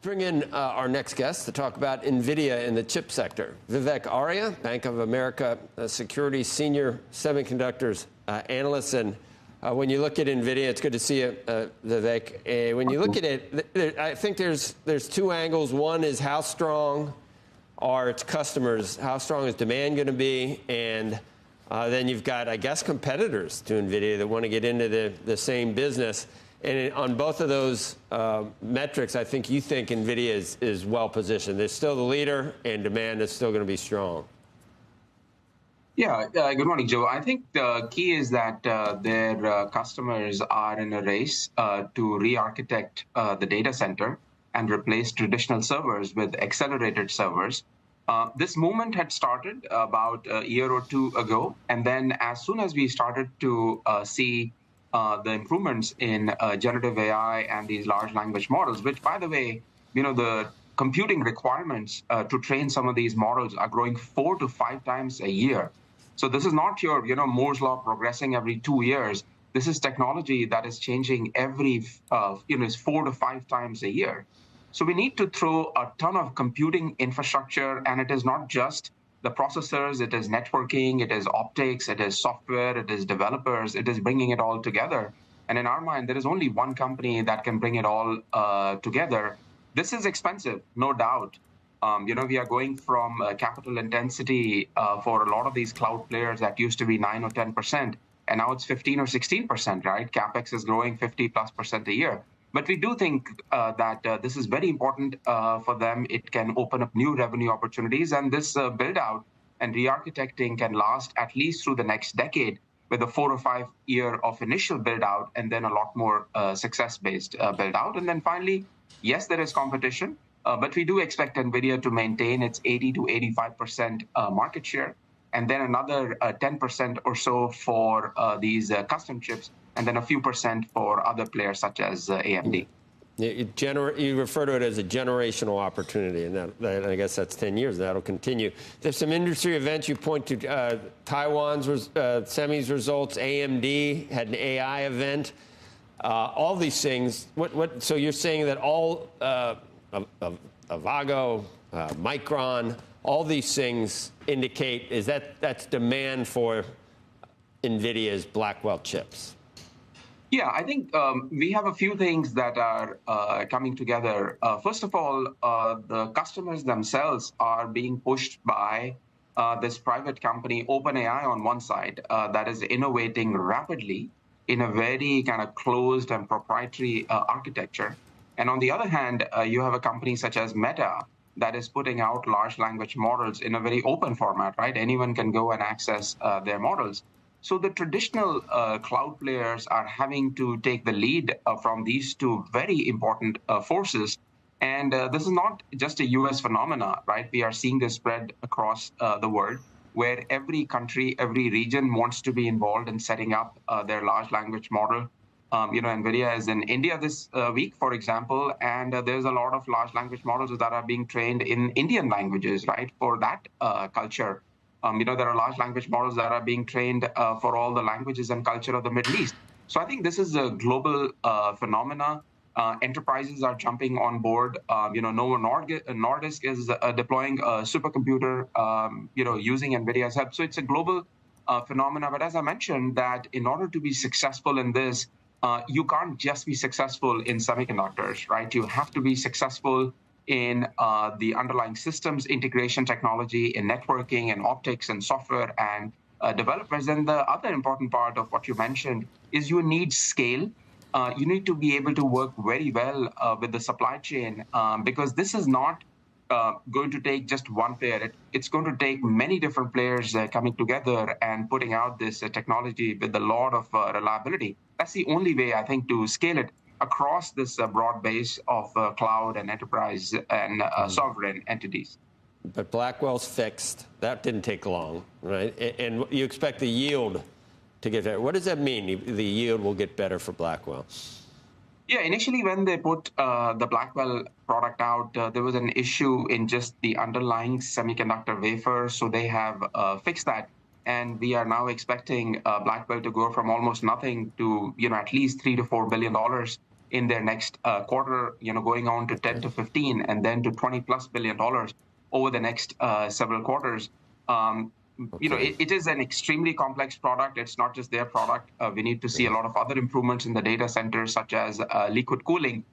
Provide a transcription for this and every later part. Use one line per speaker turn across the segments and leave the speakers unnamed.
Bring in our next guest to talk about Nvidia in the chip sector. Vivek Arya, Bank of America Securities Senior Semiconductors Analyst. And when you look at Nvidia, it's good to see you, Vivek. When you look at it, I think there's two angles. One is how strong are its customers? How strong is demand going to be? And then you've got, I guess, competitors to Nvidia that want to get into the same business. And on both of those metrics, I think you think Nvidia is well positioned. They're still the leader, and demand is still going to be strong.
Yeah, good morning, Joe. I think the key is that their customers are in a race to re-architect the data center and replace traditional servers with accelerated servers. This movement had started about a year or two ago, and then as soon as we started to see the improvements in generative AI and these large language models, which, by the way, the computing requirements to train some of these models are growing 4 to 5 times a year. So this is not your, Moore's law progressing every 2 years. This is technology that is changing every, 4 to 5 times a year. So we need to throw a ton of computing infrastructure, and it is not just the processors, it is networking, it is optics, it is software, it is developers, it is bringing it all together. And in our mind, there is only one company that can bring it all together. This is expensive, no doubt. We are going from capital intensity for a lot of these cloud players that used to be 9 or 10%, and now it's 15 or 16%, right? CapEx is growing 50+% a year. But we do think that this is very important for them. It can open up new revenue opportunities, and this build-out and re-architecting can last at least through the next decade with a 4 or 5 year of initial build-out and then a lot more success-based build-out. And then finally, yes, there is competition, but we do expect Nvidia to maintain its 80 to 85% market share, and then another 10% or so for these custom chips, and then a few percent for other players such as AMD.
You refer to it as a generational opportunity, and I guess that's 10 years. That'll continue. There's some industry events. You point to Taiwan's semis results. AMD had an AI event. All these things. So you're saying that all Avago, Micron, all these things indicate that's demand for Nvidia's Blackwell chips?
Yeah, I think we have a few things that are coming together. First of all, the customers themselves are being pushed by this private company, OpenAI, on one side, that is innovating rapidly in a very kind of closed and proprietary architecture. And on the other hand, you have a company such as Meta that is putting out large language models in a very open format, right? Anyone can go and access their models. So the traditional cloud players are having to take the lead from these two very important forces. And this is not just a U.S. phenomena, right? We are seeing this spread across the world, where every country, every region wants to be involved in setting up their large language model. Nvidia is in India this week, for example, and there's a lot of large language models that are being trained in Indian languages, right, for that culture. There are large language models that are being trained for all the languages and culture of the Middle East. So I think this is a global phenomena. Enterprises are jumping on board. Novo Nordisk is deploying a supercomputer, using NVIDIA's help. So it's a global phenomena. But as I mentioned, that in order to be successful in this, you can't just be successful in semiconductors, right? You have to be successful in the underlying systems integration technology, in networking and optics and software and developers. And the other important part of what you mentioned is you need scale. You need to be able to work very well with the supply chain, because this is not going to take just one player. It's going to take many different players coming together and putting out this technology with a lot of reliability. That's the only way, I think, to scale it across this broad base of cloud and enterprise and sovereign entities.
But Blackwell's fixed. That didn't take long, right? And you expect the yield to get better. What does that mean? The yield will get better for Blackwell?
Yeah, initially when they put the Blackwell product out, there was an issue in just the underlying semiconductor wafer, so they have fixed that. And we are now expecting Blackwell to go from almost nothing to at least $3 to $4 billion in their next quarter, going on to 10 to 15 and then to $20+ billion over the next several quarters. It is an extremely complex product. It's not just their product. We need to see a lot of other improvements in the data centers, such as liquid cooling.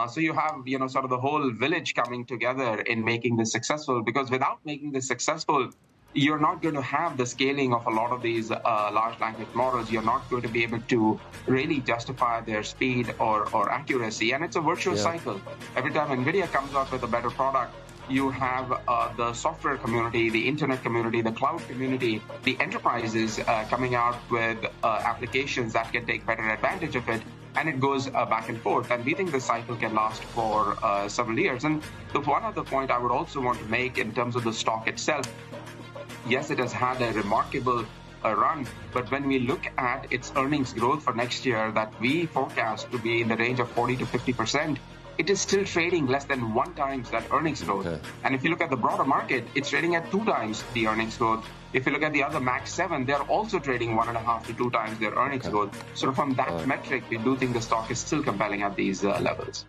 So you have, sort of the whole village coming together in making this successful, because without making this successful, you're not going to have the scaling of a lot of these large language models. You're not going to be able to really justify their speed or accuracy. And it's a virtuous cycle. Every time NVIDIA comes out with a better product, you have the software community, the internet community, the cloud community, the enterprises coming out with applications that can take better advantage of it. And it goes back and forth. And we think the cycle can last for several years. And the one other point I would also want to make in terms of the stock itself, yes, it has had a remarkable run, but when we look at its earnings growth for next year that we forecast to be in the range of 40 to 50%, it is still trading less than 1 times that earnings growth. Okay. And if you look at the broader market, it's trading at 2 times the earnings growth. If you look at the other Max 7, they're also trading 1.5 to 2 times their earnings growth. So from that metric, we do think the stock is still compelling at these levels.